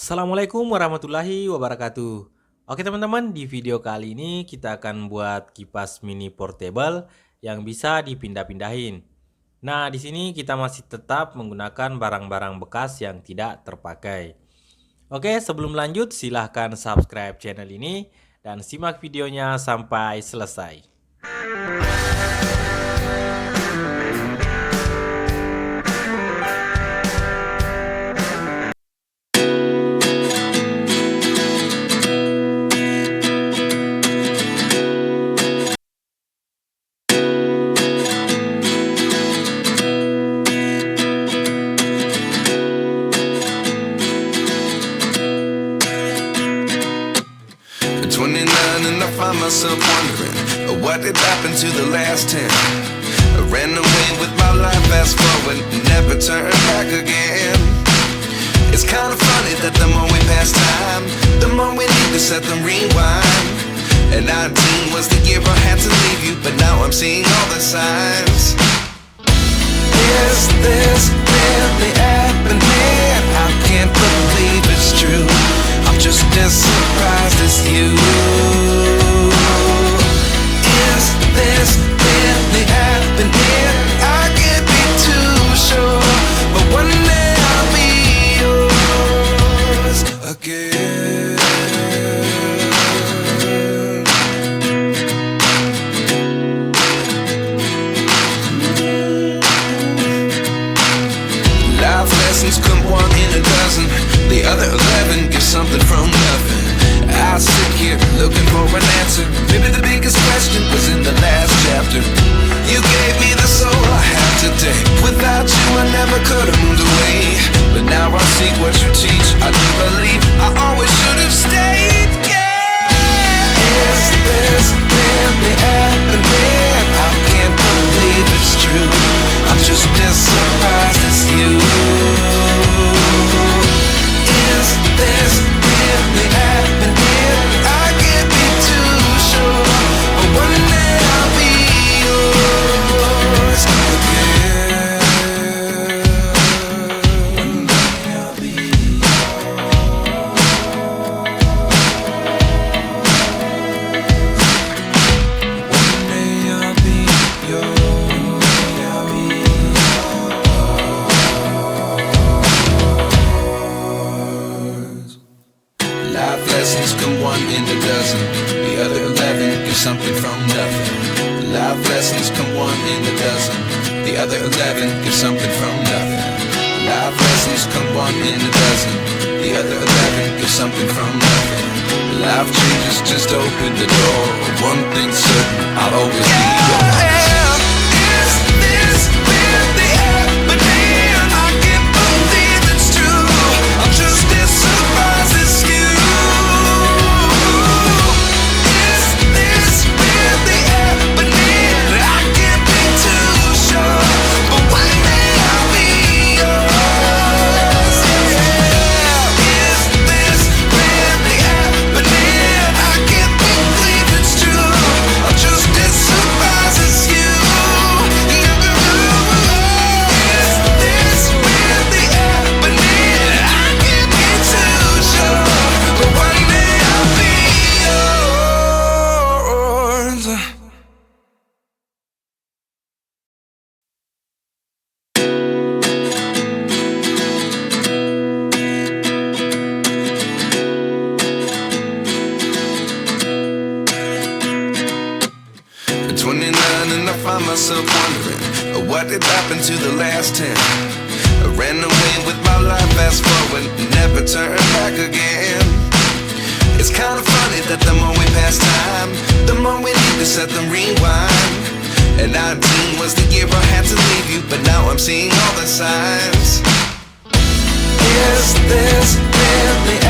Assalamualaikum warahmatullahi wabarakatuh. Oke teman-teman, di video kali ini kita akan buat kipas mini portable yang bisa dipindah-pindahin. Nah, di sini kita masih tetap menggunakan barang-barang bekas yang tidak terpakai. Oke, sebelum lanjut silahkan subscribe channel ini dan simak videonya sampai selesai. Myself wondering what did happen to the last 10. I ran away with my life, fast forward, never turn back again. It's kind of funny that the more we pass time, the more we need to set them rewind. And 19 was the year I had to leave you, but now I'm seeing all the signs. Is this really happening? I can't believe it's true. I'm just as surprised as you. Is this really happening? I can't be too sure, but one day I'll be yours again. Life lessons come one in a dozen, the other 11 give something from nothing. I sit here looking for an answer. Maybe the biggest question was in the last chapter. You gave me the soul I have today. Without you I never could have moved away. But now I see what you teach. I do believe I always should have stayed. Yeah. Is this really happening? I can't believe it's true. I'm just as surprised as you. Is this really happening? I can't be too sure, but one day I'll be yours again. One day I'll be yours. One day I'll be yours. One day I'll be yours. Life lessons come one in a dozen, the other 11 give something from nothing. Life lessons come one in a dozen, the other 11 give something from nothing. Life lessons come one in a dozen, the other 11 give something from nothing. Life changes just open the door. One thing's certain, I'll always be yours. Is this really happening? I can't believe it's true. I'm just as surprised as you. Is this really happening? I can't be too sure, but one day I'll be yours. Yeah. Is this really happening? I can't believe it's true. I'm just as surprised as you. Is this really happening? I can't be too sure, but one day I'll be yours. At 29 and I find myself wondering what did happen to the last 10. I ran away with my life, fast forward, never turn back again. It's kind of funny that the more we pass time, the more we need to set them rewind. And 19 was the year I had to leave you, but now I'm seeing all the signs. Is this really